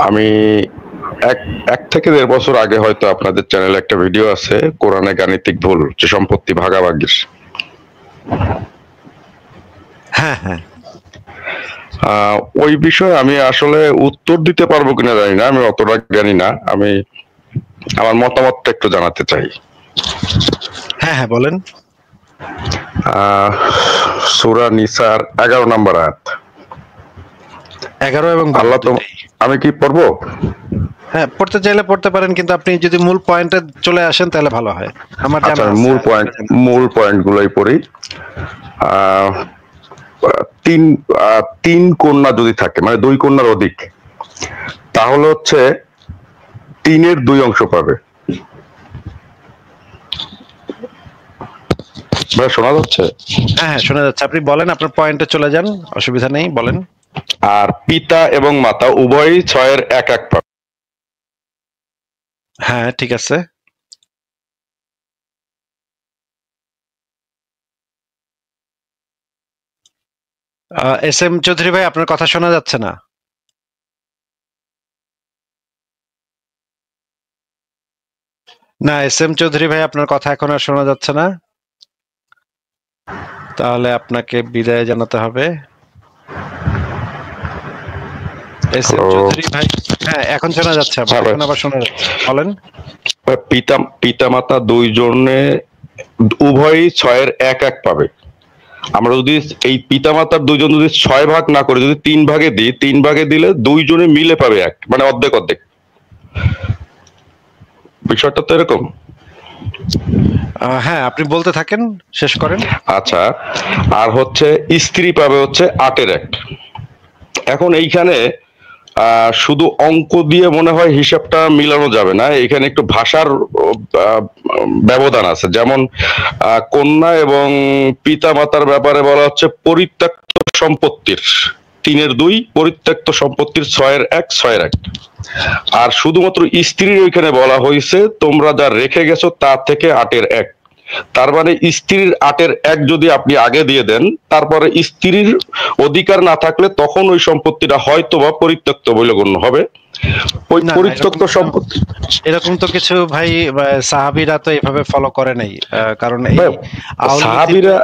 আমি এক থেকে 1.5 বছর আগে হয়তো আপনাদের চ্যানেলে একটা ভিডিও আছে কোরআনে গাণিতিক ভুল যে সম্পত্তি ভাগাভাগির। হ্যাঁ, ওই বিষয়ে আমি আসলে উত্তর দিতে পারবো কিনা জানি না, আমি অতটা জানি না। আমি আমার মতামতটা একটু জানাতে চাই। হ্যাঁ বলেন। সূরা নিসার 11 নম্বর আয়াত। 11 এবং 12 আল্লাহ তো, আমি কি পড়বো? হ্যাঁ, পড়তে চাইলে পড়তে পারেন, কিন্তু আপনি যদি মূল পয়েন্টে চলে আসেন তাহলে ভালো হয়। আমার জানা আছে। মূল পয়েন্ট গুলোই পড়ি। তিন কন্যা যদি থাকে, মানে 2 কন্যার অধিক, তাহলে হচ্ছে 3-এর 2 অংশ পাবে। ভাই শোনা যাচ্ছে? হ্যাঁ শোনা যাচ্ছে, আপনি বলেন, আপনার পয়েন্টে চলে যান, অসুবিধা নেই, বলেন। আর পিতা এবং মাতা উভয়ই 6-এর 1 পাবে। হ্যাঁ ঠিক আছে। এস এম চৌধুরী ভাই, আপনার কথা শোনা যাচ্ছে না। না, এস এম চৌধুরী ভাই, আপনার কথা এখন আর শোনা যাচ্ছে না, তাহলে আপনাকে বিদায় জানাতে হবে। এস এম চৌধুরী ভাই, হ্যাঁ এখন শোনা যাচ্ছে, এখন আবার শোনা যাচ্ছে, বলেন। পিতা মাতা 2 জনে উভয়ই 6-এর 1 পাবে। আমরা যদি এই পিতা মাতার 2 জন যদি 6 ভাগ না করে যদি 3 ভাগে দিই, 3 ভাগে দিলে 2 জনে মিলে পাবে 1, মানে অর্ধেক অর্ধেক। বিষয়টা তো এরকম। হ্যাঁ আপনি বলতে থাকেন, শেষ করেন। আচ্ছা, আর হচ্ছে স্ত্রী পাবে হচ্ছে 8-এর 1। এখন এইখানে শুধু অঙ্ক দিয়ে মনে হয় হিসাবটা মিলানো যাবে না, এখানে একটু ভাষার ব্যবধান আছে। যেমন কন্যা এবং পিতা মাতার ব্যাপারে বলা হচ্ছে পরিত্যক্ত সম্পত্তির 3-এর 2, পরিত্যক্ত সম্পত্তির 6-এর 1, 6-এর 1। আর শুধুমাত্র স্ত্রীর ওইখানে বলা হয়েছে তোমরা যা রেখে গেছো তার থেকে 8-এর 1। তার মানে স্ত্রীর 8-এর 1 যদি আপনি আগে দিয়ে দেন, তারপরে স্ত্রীর অধিকার না থাকলে তখন ওই সম্পত্তিটা হয়তো বা পরিত্যক্ত বলে গণ্য হবে। ওই পরিত্যক্ত সম্পত্তি, এরকম তো কিছু ভাই সাহাবীরা তো এইভাবে ফলো করে নাই, কারণ এই সাহাবীরা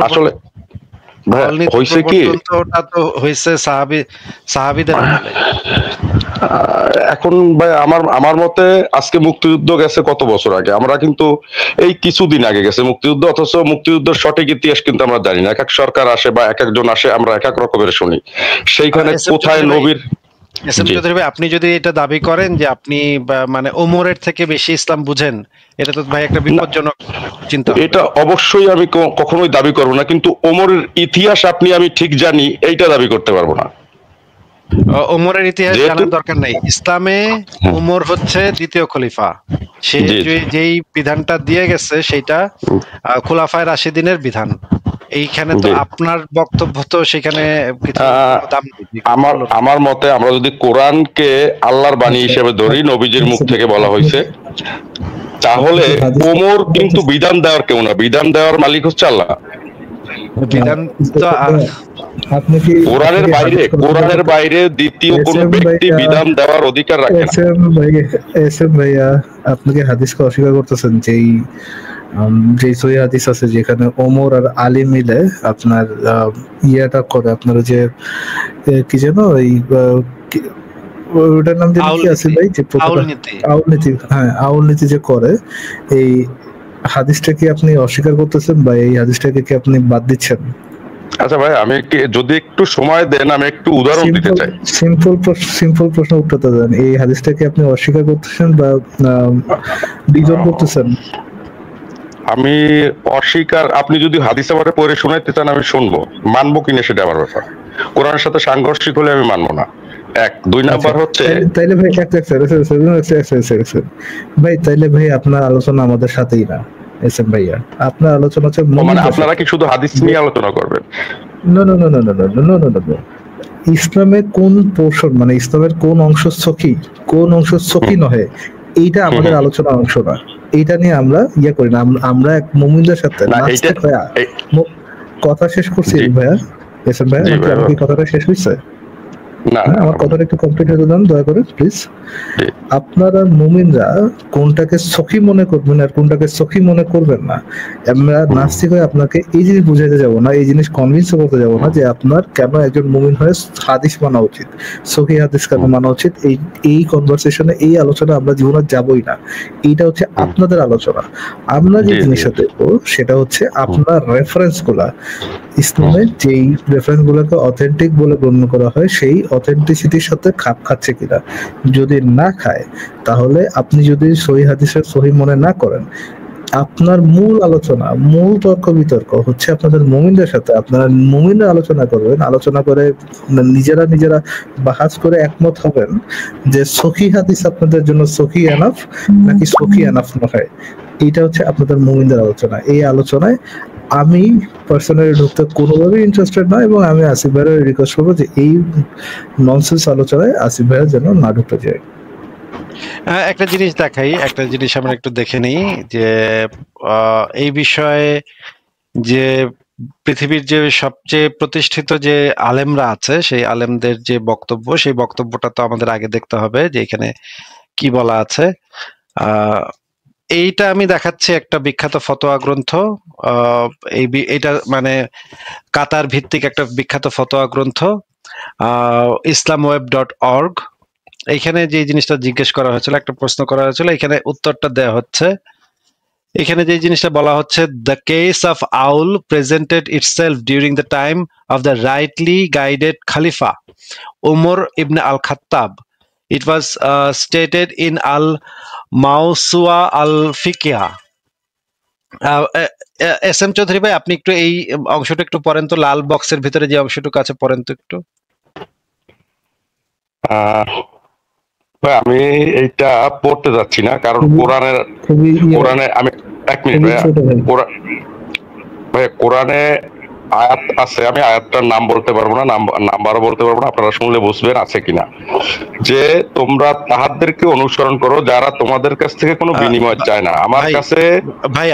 আসলে হইছে কি, ওটা তো হইছে সাহাবীদের আমলে। এখন ভাই আমার মতে আজকে মুক্তিযুদ্ধ গেছে কত বছর আগে, আমরা কিন্তু এই কিছুদিন আগে গেছে মুক্তিযুদ্ধ, অথচ মুক্তিযুদ্ধের সঠিক ইতিহাস কিন্তু আমরা জানি না। এক এক সরকার আসে বা এক একজন আসে, আমরা এক এক রকমের শুনি। সেইখানে কোথায় নবীর আপনি যদি এটা দাবি করেন যে আপনি মানে ওমরের থেকে বেশি ইসলাম বুঝেন, এটা তো ভাই একটা বিপজ্জনক চিন্তা। এটা অবশ্যই আমি কখনোই দাবি করব না, কিন্তু ওমরের ইতিহাস আমি ঠিক জানি এইটা দাবি করতে পারবো না। ওমরের ইতিহাস জানার দরকার নাই। ইসলামে ওমর হচ্ছে দ্বিতীয় খলিফা, সে যেই বিধানটা দিয়ে গেছে সেটা খুলাফায়ে রাশিদিনের বিধান। এইখানে তো আপনার বক্তব্য তো সেখানে আমার মতে আমরা যদি কোরআনকে আল্লাহর বাণী হিসেবে ধরি, নবীজির মুখ থেকে বলা হয়েছে, তাহলে ওমর কিন্তু বিধান দেওয়ার কেউ না, বিধান দেওয়ার মালিক হচ্ছে আল্লাহ। বিধান তো কোরআনের বাইরে দ্বিতীয় কোন ব্যক্তি বিধান দেওয়ার অধিকার রাখে না। ভাইয়া, আপনি কি হাদিসকে অস্বীকার করতেছেন? যে সহিহ হাদিস আছে যেখানে ওমর আর আলী মিলে আপনার ইয়েটা করে, আপনার যে কি যেন ওটার নাম যেন কি আছে ভাই, যে আউল নীতি যে করে, এই হাদিসটা কি আপনি অস্বীকার করতেছেন বা এই হাদিসটাকে কি আপনি বাদ দিচ্ছেন? আচ্ছা ভাই, আমি যদি একটু সময় দেন আমি একটু উদাহরণ দিতে চাই। সিম্পল প্রশ্ন উত্তরটা দেন। এই হাদিসটাকে আপনি অস্বীকার করতেছেন বা বিজন করতেছেন? আমি অস্বীকার, আপনি যদি হাদিস আমাকে পড়ে শোনাইতে চান আমি শুনবো, মানবো কিনা সেটা আমার ব্যাপার। কোরআনের সাথে সাংঘর্ষিক হলে আমি মানবো না। 1 2 নাম্বার হচ্ছে তাইলে ভাই ভাই তাইলে ভাই আপনার আলোচনা আমাদের সাথেই না। এসএম ভাইয়া, আপনার আলোচনা হচ্ছে মানে আপনারা কি শুধু হাদিস নিয়ে আলোচনা করবেন? না, ইসলামের কোন পোরশন, মানে ইসলামের কোন অংশ সহি নহে, এইটা আমাদের আলোচনার অংশ না। এইটা নিয়ে আমরা করি না। আমরা এক মুমিনদের সাথে কথা শেষ করছি ভাইয়া। এসএম ভাইয়া, কি কথাটা শেষ হইছে? না আমার কথাটা একটু কমপ্লিট হতে দেন দয়া করে প্লিজ। আপনারা মুমিনরা কোনটাকে সখী মনে করবেন আর কোনটাকে সখী মনে করবেন না, আমরা নাস্তিক হয়ে আপনাকে এই জিনিস বুঝাইতে যাব না, এই জিনিস কনভিন্স করতে যাব না যে আপনার কেন একজন মুমিন হয়ে হাদিস মানা উচিত, সখী হাদিস কেন মানা উচিত। এই কনভারসেশনে এই আলোচনা আমরা জীবনে যাবই না। এইটা হচ্ছে আপনাদের আলোচনা। আমরা যে জিনিসটা দেখবো সেটা হচ্ছে আপনার রেফারেন্স গুলা, ইসলামের যেই রেফারেন্স গুলোকে অথেন্টিক বলে গণ্য করা হয় সেই অথেন্টিসিটির সাথে খাপ খাচ্ছে কিনা। যদি না খায় তাহলে আপনি যদি সহিহ হাদিসের সহিহ মনে না করেন, আপনার মূল আলোচনা, মূল তর্ক বিতর্ক হচ্ছে আপনাদের মুমিনদের সাথে। আপনারা মুমিনরা আলোচনা করবেন, আলোচনা করে নিজেরা বাহাস করে একমত হবেন যে সহিহ হাদিস আপনাদের জন্য সহিহ এনাফ নাকি সহিহ এনাফ নয়। এইটা হচ্ছে আপনাদের মুমিনদের আলোচনা। এই আলোচনায় আমি পার্সোনালি ঢুকতে কোনোভাবেই ইন্টারেস্টেড না, এবং আমি আসিফ ভাইয়ের রিকোয়েস্ট করবো যে এই ননসেন্স আলোচনায় আসিফ ভাইয়ের যেন না ঢুকতে যায়। একটা জিনিস দেখাই, একটা জিনিস আমরা একটু দেখে নিই যে এই বিষয়ে যে পৃথিবীর যে সবচেয়ে প্রতিষ্ঠিত যে আলেমরা আছে সেই আলেমদের যে বক্তব্য, সেই বক্তব্যটা তো আমাদের আগে দেখতে হবে যে এখানে কি বলা আছে। এইটা আমি দেখাচ্ছি একটা বিখ্যাত ফতোয়া গ্রন্থ, এটা মানে কাতার ভিত্তিক একটা বিখ্যাত ফতোয়া গ্রন্থ islamweb.org। এখানে যে জিনিসটা জিজ্ঞেস করা হয়েছিল, একটা প্রশ্ন করা হয়েছিল, এখানে উত্তরটা দেওয়া হচ্ছে। এখানে যে জিনিসটা বলা হচ্ছে, দ্য কেস অফ আউল presented itself during the time of the rightly guided খালিফা Umar ibn al Khattab. It was stated in al Mausuah al Fiqhiyyah. S M Chowdhury ভাই, আপনি একটু এই অংশটা একটু পড়েন তো, লাল বক্সের ভিতরে যে অংশটুকু আছে পড়েন তো একটু। আমি এইটা পড়তে যাচ্ছি না, কারণ কোরআনে আমি এক মিনিট ভাইয়া, কোরআনে আয়াত আছে, আমি আয়াতটার নাম বলতে পারবো না, নাম্বারও বলতে পারবো না, আপনারা শুনলে বুঝবেন আছে কিনা। যে তোমরা তাহাদেরকে অনুসরণ করো যারা তোমাদের কাছ থেকে কোনো বিনিময় চায় না। আমার কাছে ভাই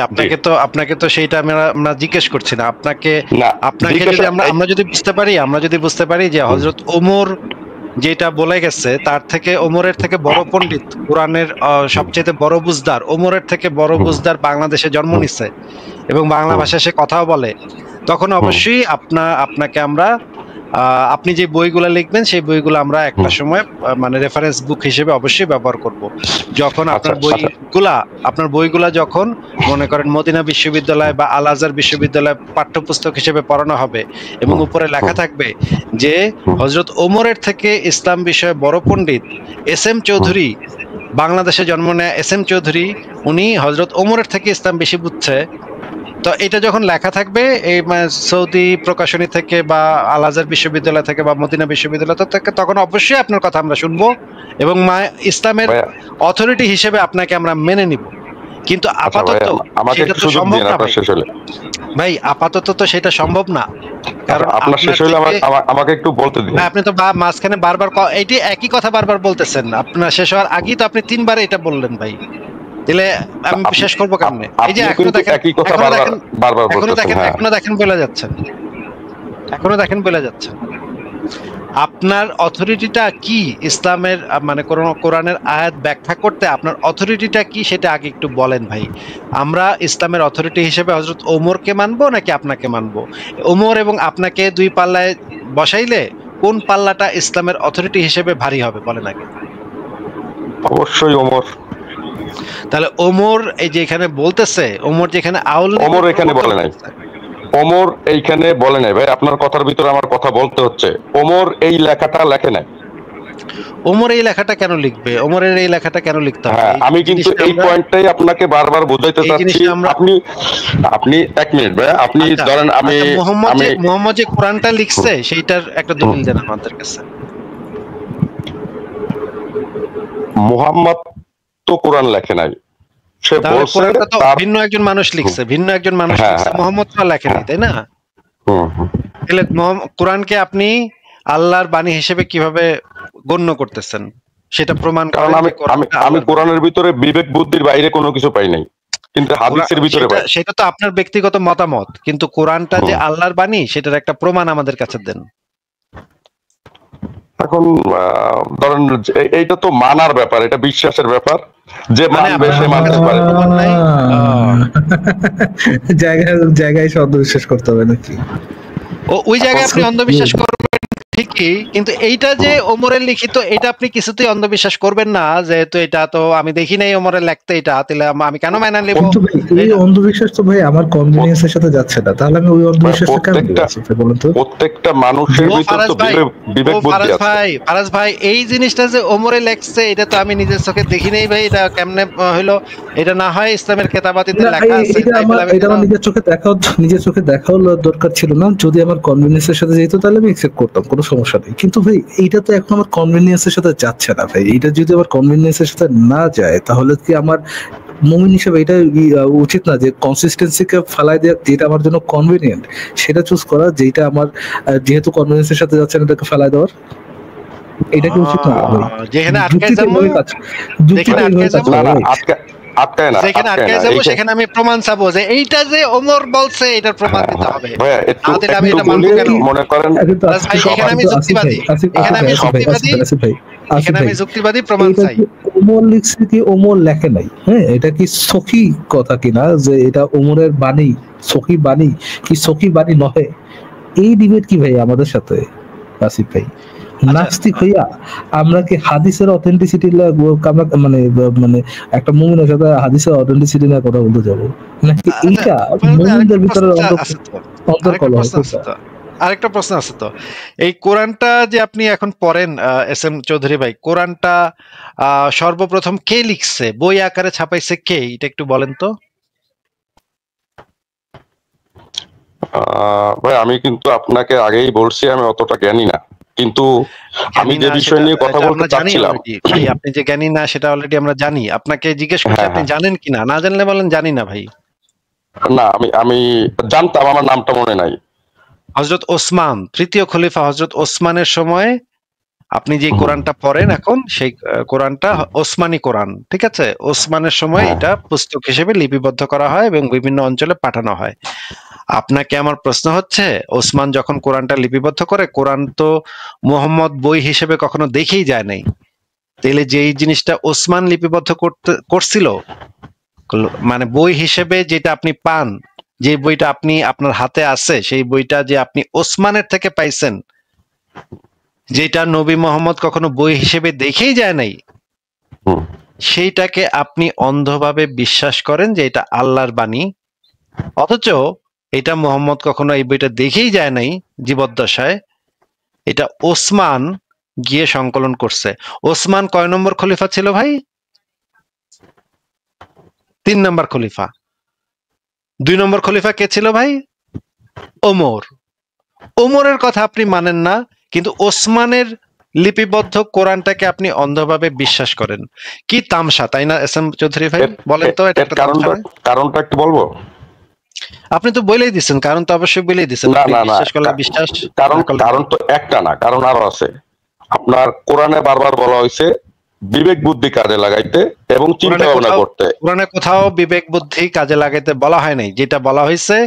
আপনাকে তো সেইটা আমরা জিজ্ঞেস করছি না আপনাকে। যদি আমরা যদি বুঝতে পারি যে হযরত ওমর যেটা বলে গেছে তার থেকে, ওমরের থেকে বড় পণ্ডিত, কোরআনের সবচেয়ে বড় বুঝদার, ওমরের থেকে বড় বুঝদার বাংলাদেশে জন্ম নিচ্ছে এবং বাংলা ভাষায় সে কথাও বলে, তখন অবশ্যই আপনাকে আমরা আপনি যে বইগুলো লিখবেন সেই বইগুলো আমরা একটা সময় মানে রেফারেন্স বুক হিসেবে অবশ্যই ব্যবহার করব। যখন আপনার বইগুলা যখন মনে করেন মদিনা বিশ্ববিদ্যালয় বা আল আজহার বিশ্ববিদ্যালয় পাঠ্যপুস্তক হিসেবে পড়ানো হবে এবং উপরে লেখা থাকবে যে হযরত ওমরের থেকে ইসলাম বিষয়ে বড় পণ্ডিত এস এম চৌধুরী, বাংলাদেশে জন্ম নেয়া এস এম চৌধুরী, উনি হযরত ওমরের থেকে ইসলাম বেশি বুঝছে, তো এটা যখন লেখা থাকবে এই সৌদি প্রকাশনী থেকে বা আল আজহার বিশ্ববিদ্যালয় থেকে বা মদিনা বিশ্ববিদ্যালয় থেকে, তখন অবশ্যই আপনার কথা আমরা শুনবো এবং ইসলামের অথরিটি হিসেবে আপনাকে আমরা মেনে নিব। কিন্তু আপাতত সেটা তো সম্ভব না ভাই, আপাতত তো সেটা সম্ভব না। কারণ আপনার শেষ হলে আমাকে একটু বলতে দিন। আপনি তো মাঝখানে বারবার এইটি একই কথা বারবার বলতেছেন। আপনার শেষ হওয়ার আগেই তো আপনি 3 বার এটা বললেন ভাই, তাহলে আমি শেষ করবো কেমনে? এই যে এখনো দেখেন বলে যাচ্ছেন, আপনার অথরিটিটা কি ইসলামের মানে কোরআনের আয়াত ব্যাখ্যা করতে আপনার অথরিটিটা কি সেটা আগে একটু বলেন ভাই। আমরা ইসলামের অথরিটি হিসেবে হযরত ওমরকে মানবো নাকি আপনাকে মানবো? ওমর এবং আপনাকে 2 পাল্লায় বসাইলে কোন পাল্লাটা ইসলামের অথরিটি হিসেবে ভারী হবে বলেন আগে। অবশ্যই ওমর। তাহলে ওমর এই যে এখানে বলতেছে, ওমর যেখানে আউল, ওমর এখানে বলে নাই, ওমর এইখানে বলে নাই ভাই, আপনার কথার ভিতরে আমার কথা বলতে হচ্ছে। ওমর এই লেখাটা লেখে নাই। ওমর এই লেখাটা কেন লিখবে? ওমরের এই লেখাটা কেন লিখতে হবে? আমি কিন্তু এই পয়েন্টটাই আপনাকে বারবার বোঝাইতে চাচ্ছি। আপনি এক মিনিট ভাই, আপনি ধরেন মুহাম্মদ যে কোরআনটা লিখছে সেইটার একটা দলিল দেন আমাদের কাছে। মুহাম্মদ তো কোরআন লেখে নাই, সে বলছে ভিন্ন একজন মানুষ লিখছে, মুহাম্মদ তো লেখে নাই, তাই না? তাহলে কোরআনকে আপনি আল্লাহর বাণী হিসেবে কিভাবে গণ্য করতেছেন সেটা প্রমাণ করেন। আমি কোরআনের ভিতরে বিবেক বুদ্ধির বাইরে কোনো কিছু পাই নাই, কিন্তু হাদিসের ভিতরে পাই। সেটা তো আপনার ব্যক্তিগত মতামত, কিন্তু কোরআনটা যে আল্লাহর বাণী সেটার একটা প্রমাণ আমাদের কাছে দেন। এখন ধরেন এইটা তো মানার ব্যাপার, এটা বিশ্বাসের ব্যাপার, যে মানবে সে মানতে পারে। জায়গায় জায়গায় অন্ধবিশ্বাস করতে হবে নাকি? ওই জায়গায় আপনি অন্ধবিশ্বাস করবেন ঠিকই, কিন্তু এইটা যে ওমরের লিখিত, এটা আপনি কিছুতেই অন্ধবিশ্বাস করবেন না, যেহেতু এটা তো আমি দেখি নাই ওমরের লেখতে, এটা তাহলে আমি কেন মেনে নেব? এই অন্ধবিশ্বাস তো ভাই আমার কনভিনিয়েন্সের সাথে যাচ্ছে না, তাহলে আমি ওই অন্ধবিশ্বাসটা কেন বলছি বলুন তো? প্রত্যেকটা মানুষের ভিতরে তো বিবেক বুদ্ধি আছে। ফারাজ ভাই, এই জিনিসটা যে ওমরে লেখছে এটা তো আমি নিজের চোখে দেখি নাই ভাই, এটা কেমনে হইলো? এটা না হয় ইসলামের কেতাবাতিতে লেখা আছে, এটা আমার নিজের চোখে দেখাও দরকার ছিল না। যদি আমার কনভিনিয়েন্সের সাথে যেত তাহলে আমি অ্যাকসেপ্ট করতাম, কোনো সমস্যা নেই। কিন্তু ভাই এইটা তো এখন আমার কনভিনিয়েন্সের সাথে যাচ্ছে না ভাই। এটা যদি আমার কনভিনিয়েন্সের সাথে না যায় তাহলে কি আমার মুমিন হিসেবে এটা উচিত না যে কনসিস্টেন্সিকে ফালাই দেওয়া, যেটা আমার জন্য কনভিনিয়েন্ট সেটা চুজ করা, যেটা আমার যেহেতু কনভিনিয়েন্সের সাথে যাচ্ছে না এটাকে ফালাই দেওয়ার? এটা কি উচিত না? যেখানে আটকে যাবো সেখানে আমি প্রমাণ চাবো যে এইটা যে ওমর বলছে এটার প্রমাণ দিতে হবে। আমি এটা মানবো কেন? মনে করেন এখানে আমি যুক্তিবাদী, যুক্তিবাদী প্রমাণ চাই। ওমর লিখছে কি ওমর লেখে নাই? হ্যাঁ, এটা কি সখী কথা কিনা যে এটা ওমরের বাণী, সখী বাণী কি সখী বাণী নহে? এই ডিবেট কি ভাই আমাদের সাথে আসিফ ভাই? নাস্তিক হইয়া আমরা কি হাদিসের অথেন্টিসিটি মানে একটা মুমিনের সাথে হাদিসের অথেন্টিসিটি নিয়ে কথা বলতে যাবো নাকি? এইটা মুমিনদের ভিতরে অন্তর্কলহ। আরেকটা প্রশ্ন আছে তো, এই কোরআনটা যে আপনি এখন পড়েন এস এম চৌধুরী ভাই, কোরআনটা সর্বপ্রথম কে লিখছে, বই আকারে ছাপাইছে কে, এটা একটু বলেন তো। ভাই আমি কিন্তু আপনাকে আগেই বলছি আমি অতটা জ্ঞানী না, কিন্তু আমি যে বিষয় নিয়ে কথা বলতে চাচ্ছিলাম, আপনি যে জ্ঞানী না সেটা অলরেডি আমরা জানি। আপনাকে জিজ্ঞেস করছি আপনি জানেন কিনা, না জানলে বলেন জানি না ভাই। না আমি জানতাম, আমার নামটা মনে নাই। হযরত ওসমান, তৃতীয় খলিফা হযরত ওসমানের সময় আপনি যে কোরআনটা পড়েন এখন, সেই কোরআনটা ওসমানী কোরআন, ঠিক আছে? ওসমানের সময় এটা পুস্তক হিসেবে লিপিবদ্ধ করা হয় এবং বিভিন্ন অঞ্চলে পাঠানো হয়। আপনাকে আমার প্রশ্ন হচ্ছে, ওসমান যখন কোরআনটা লিপিবদ্ধ করে, কোরআন তো মুহাম্মদ বই হিসেবে কখনো দেখেই যায় নাই, তাহলে যেই জিনিসটা ওসমান লিপিবদ্ধ করছিল, মানে বই হিসেবে যেটা আপনি পান, যে বইটা আপনি আপনার হাতে আছে, সেই বইটা যে আপনি ওসমানের থেকে পাইছেন, যেটা নবী মোহাম্মদ কখনো বই হিসেবে দেখেই যায় নাই, সেইটাকে আপনি অন্ধভাবে বিশ্বাস করেন যে এটা আল্লাহর বাণী, অথচ এটা মোহাম্মদ কখনো এই বইটা দেখেই যায় নাই জীবদ্দশায়, এটা ওসমান গিয়ে সংকলন করছে। ওসমান কয় নম্বর খলিফা ছিল ভাই? 3 নম্বর খলিফা। 2 নম্বর খলিফা কে ছিল ভাই? ওমর। ওমরের কথা আপনি মানেন না, কিন্তু ওসমানের লিপিবদ্ধ কোরআনটাকে আপনি অন্ধভাবে বিশ্বাস করেন। কি তামসা, তাই না এস এম চৌধুরী ভাই? বলেন তো এটা কারণটা একটু বলবো? আপনি তো বলেই দিচ্ছেন, কারণ তো অবশ্যই বলেই দিচ্ছেন। বিশ্বাস করলে বিশ্বাস, কারণ তো একটা না, কারণ আরো আছে। আপনার কোরআনে বারবার বলা হয়েছে বিবেক বুদ্ধি কাজে লাগাইতে এবং চিন্তা ভাবনা করতে। কোরআনে কোথাও বিবেক বুদ্ধি কাজে লাগাইতে বলা হয় নাই। যেটা বলা হয়েছে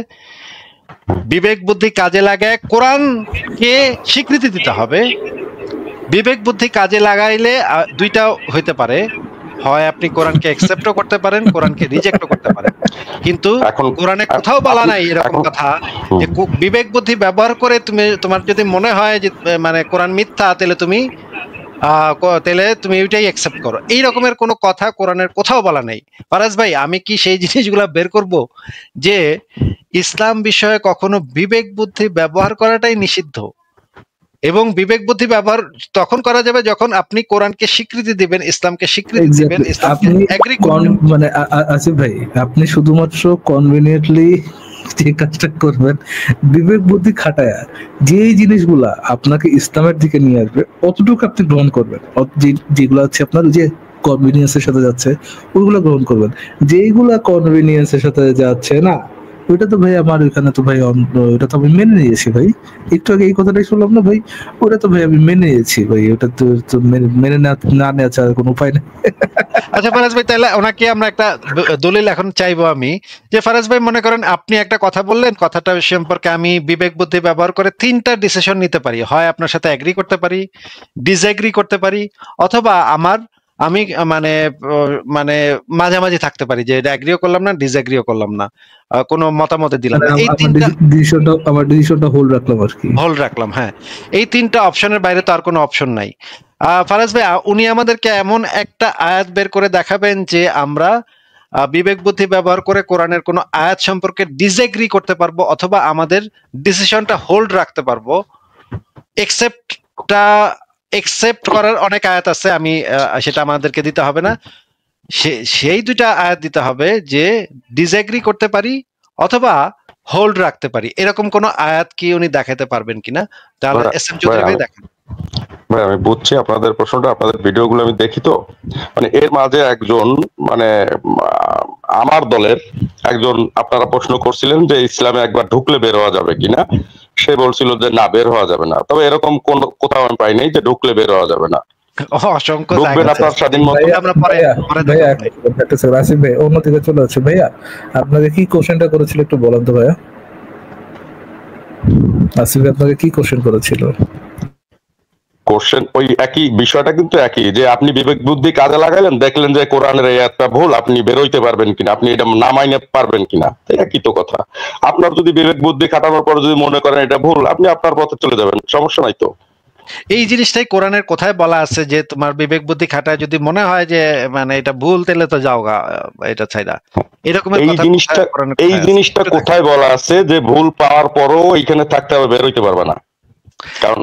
বিবেক বুদ্ধি কাজে লাগায় কোরআনকে স্বীকৃতি দিতে হবে। বিবেক বুদ্ধি কাজে লাগাইলে দুইটা হইতে পারে, হয় আপনি কোরআনকে অ্যাকসেপ্টও করতে পারেন, কোরআনকে রিজেক্টও করতে পারেন, কিন্তু কোরআনে কোথাও বলা নাই এরকম কথা যে বিবেক বুদ্ধি ব্যবহার করে তোমার যদি মনে হয় যে মানে কোরআন মিথ্যা, তাহলে তুমি ওইটাই অ্যাকসেপ্ট করো। এই রকমের কোনো কথা কোরআনের কোথাও বলা নেই। ফারাজ ভাই, আমি কি সেই জিনিসগুলা বের করব যে ইসলাম বিষয়ে কখনো বিবেক বুদ্ধি ব্যবহার করাটাই নিষিদ্ধ, এবং বিবেক বুদ্ধি ব্যবহার তখন করা যাবে যখন আপনি কোরআনকে স্বীকৃতি দিবেন, ইসলামকে স্বীকৃতি দিবেন, ইসলামকে এগ্রি করবেন। মানে আসিফ ভাই, আপনি শুধুমাত্র কনভিনিয়েন্টলি যে কাজটা করবেন, বিবেক বুদ্ধি খাটায়া যে জিনিসগুলা আপনাকে ইসলামের দিকে নিয়ে আসবে অতটুকু আপনি গ্রহণ করবেন, যেগুলো হচ্ছে আপনার যে কনভিনিয়েন্সের সাথে যাচ্ছে ওইগুলো গ্রহণ করবেন। যেইগুলা কনভিনিয়েন্সের সাথে যাচ্ছে না ওইটা তো ভাই আমার ওইখানে তো ভাই ওটা তো আমি মেনে নিয়েছি ভাই, একটু আগে এই কথাটাই শুনলাম না ভাই, ওটা তো ভাই আমি মেনে নিয়েছি ভাই, ওটা তো তো মেনে না নেওয়া ছাড়া কোনো উপায় নেই। আচ্ছা ফারাজ ভাই, তাহলে ওনাকে আমরা একটা দলিল এখন চাইবো আমি, যে ফারাজ ভাই মনে করেন আপনি একটা কথা বললেন, কথাটা সম্পর্কে আমি বিবেক বুদ্ধি ব্যবহার করে 3টা ডিসিশন নিতে পারি, হয় আপনার সাথে এগ্রি করতে পারি, ডিসএগ্রি করতে পারি, অথবা আমি মানে মানে মাঝামাঝি থাকতে পারি, যে এগ্রিও করলাম না ডিসএগ্রিও করলাম না, কোনো মতামতে দিলাম মানে না। এই আমার 3টা ডিসিশনটা হোল্ড রাখলাম আর কি। হোল্ড রাখলাম, হ্যাঁ। এই 3টা অপশনের বাইরে তো আর কোনো অপশন নাই। ফারাজ ভাই, উনি আমাদেরকে এমন একটা আয়াত বের করে দেখাবেন যে আমরা বিবেক বুদ্ধি ব্যবহার করে কোরআনের কোনো আয়াত সম্পর্কে ডিসএগ্রি করতে পারবো, অথবা আমাদের ডিসিশনটা হোল্ড রাখতে পারবো। একসেপ্ট করার অনেক আয়াত আছে, আমি সেটা আমাদেরকে দিতে হবে না, সেই 2টা আয়াত দিতে হবে যে ডিসএগ্রি করতে পারি অথবা হোল্ড রাখতে পারি। এরকম কোন আয়াত কি উনি দেখাতে পারবেন কিনা? তাহলে এসএম চৌধুরী ভাই দেখেন। ভাই আমি বুঝছি আপনাদের প্রশ্নটা, আপনাদের ভিডিওগুলো আমি দেখি তো, মানে এর মাঝে একজন মানে আমার দলের একজন আপনারা প্রশ্ন করছিলেন যে ইসলামে একবার ঢুকলে বের হওয়া যাবে কিনা, সে বলছিল যে না, বের হওয়া যাবে না। তবে এরকম কোন কোথাও আমি পাই নাই যে ঢুকলে বের হওয়া যাবে না। অসংখ্য ঢুকবেন আপনার স্বাধীন মতো। আমরা পরে ভাইয়া একটা সেকেন্ড, আসিফ ভাই অন্যদিকে চলে যাচ্ছে। ভাইয়া আপনাকে কি কোশ্চেনটা করেছিল একটু বলেন তো ভাইয়া। আসিফ আপনাকে কি কোশ্চেন করেছিল? কোশ্চেন ওই একই বিষয়টা, কিন্তু একই, যে আপনি বিবেক বুদ্ধি কাজে লাগাইলেন, দেখলেন যে কোরআনের এই একটা ভুল, আপনি বেরোইতে পারবেন কিনা, আপনি এটা না মাইনে পারবেন কিনা, একই তো কথা। আপনার যদি বিবেক বুদ্ধি খাটানোর পর যদি মনে করেন এটা ভুল, আপনি আপনার পথে চলে যাবেন, সমস্যা নাই তো। এই জিনিসটাই কোরআনের কোথায় বলা আছে যে তোমার বিবেক বুদ্ধি খাটায় যদি মনে হয় যে মানে এটা ভুল, তাহলে তো যাও গা, এটা ছাইরা। এরকম এই জিনিসটা কোথায় বলা আছে যে ভুল পাওয়ার পরও এইখানে থাকতে হবে, বের হইতে পারবে না? কারণ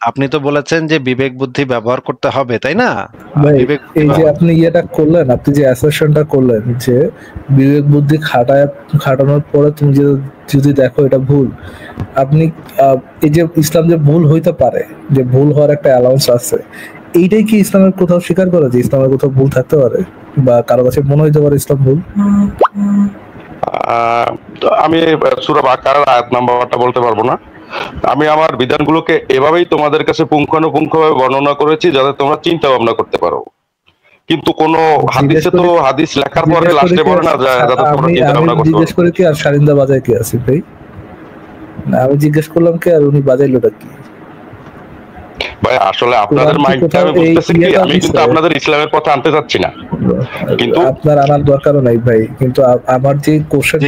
আপনি তো বলেছেন যে বিবেক বুদ্ধি ব্যবহার করতে হবে, তাই না? এই যে আপনি ইয়েটা করলেন, আপনি যে অ্যাসারশনটা করলেন যে বিবেক বুদ্ধি খাটানোর পরে তুমি যদি দেখো এটা ভুল, আপনি এই যে ইসলাম যে ভুল হইতে পারে, যে ভুল হওয়ার একটা অ্যালাউন্স আছে, এইটাই কি ইসলামের কোথাও স্বীকার করে যে ইসলামের কোথাও ভুল থাকতে পারে, বা কারো কাছে মনে হইতে পারে ইসলাম ভুল? আমি সূরা বাকারার আয়াত নাম্বারটা বলতে পারবো না। আমি আমার বিধানগুলোকে এভাবেই তোমাদের কাছে পুঙ্খানুপুঙ্খভাবে বর্ণনা করেছি যাতে তোমরা চিন্তা ভাবনা করতে পারো। কিন্তু কোন হাদিসে তো হাদিস লেখার পরে লাস্টে বলে না যাতে তোমরা চিন্তা ভাবনা করতে পারো। জিজ্ঞেস করে কি আর শারিন্দা বাজায় কি আছে ভাই? আমি জিজ্ঞেস করলাম কি আর উনি বাজাইলোটা কি? ভাই আসলে আপনাদের মাইন্ডটা আমি বুঝতেছি কি, আমি কিন্তু আপনাদের ইসলামের পথে আনতে চাচ্ছি না, কিন্তু আপনার আনার দরকারও নাই ভাই। কিন্তু আমার যে কোশ্চেন,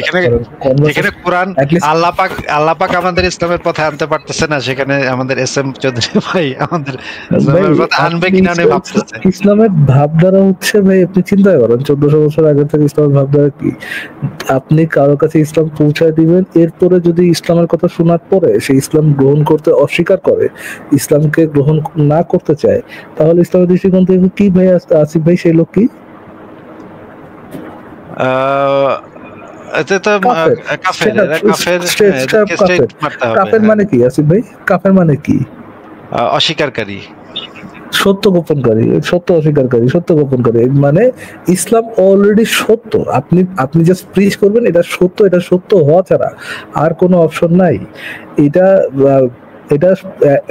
যেখানে কোরআন আল্লাহ পাক আমাদের ইসলামের পথে আনতে পারতেছে না, সেখানে আমাদের এসএম চৌধুরী ভাই আমাদের ইসলামের পথে আনবে কিনা উনি ভাবতেছে। ইসলামের ভাবধারা হচ্ছে ভাই, আপনি চিন্তা করেন 1400 বছর আগে থেকে ইসলামের ভাবধারা কি। আপনি কারোর কাছে ইসলাম পৌঁছায় দিবেন, এরপরে যদি ইসলামের কথা শোনার পরে সে ইসলাম গ্রহণ করতে অস্বীকার করে, ইসলামকে গ্রহণ না করতে চায়, তাহলে ইসলামের দৃষ্টিকোণ থেকে কি ভাই আসিফ ভাই সেই লোক কি? কাফের মানে কি আসিফ ভাই? কাফের মানে কি? অস্বীকারকারী, সত্য গোপনকারী, সত্য অস্বীকারী, সত্য গোপনকারী। মানে ইসলাম অলরেডি সত্য, আপনি জাস্ট প্রিচ করবেন এটা সত্য, এটা সত্য হওয়া ছাড়া আর কোনো অপশন নাই। এটা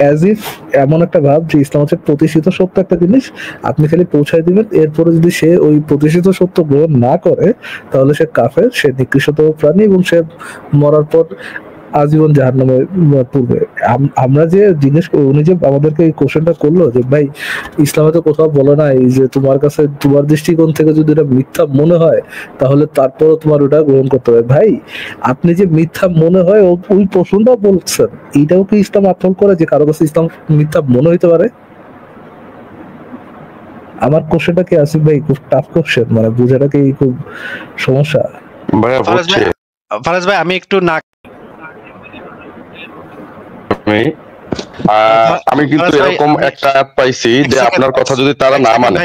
অ্যাজ ইফ এমন একটা ভাব যে ইসলাম হচ্ছে প্রতিষ্ঠিত সত্য একটা জিনিস, আপনি খালি পৌঁছায় দিবেন, এরপরে যদি সে ওই প্রতিষ্ঠিত সত্য গ্রহণ না করে তাহলে সে কাফের, সে নিকৃষ্টতম প্রাণী, এবং সে মরার পর আজীবন জাহান্নামে পূর্বে। আমরা যে জিজ্ঞেস উনি যে আমাদেরকে এই কোশ্চেনটা করলো যে ভাই ইসলামে তো কোথাও বলে না এই যে তোমার কাছে তোমার দৃষ্টিকোণ থেকে যদি এটা মিথ্যা মনে হয় তাহলে তারপরও তোমার ওটা গ্রহণ করতে হবে। ভাই আপনি যে মিথ্যা মনে হয় ওই প্রশ্নটা বলছেন, এইটাও কি ইসলাম আত্মল করে যে কারো কাছে ইসলাম মিথ্যা মনে হইতে পারে? আমার কোশ্চেনটা কি আসিফ ভাই খুব টাফ কোশ্চেন, মানে বুঝাটা কি খুব সমস্যা? ফারাজ ভাই আমি একটু না আমি কিন্তু এরকম একটা অ্যাপ পাইছি যে আপনার কথা যদি তারা না মানে।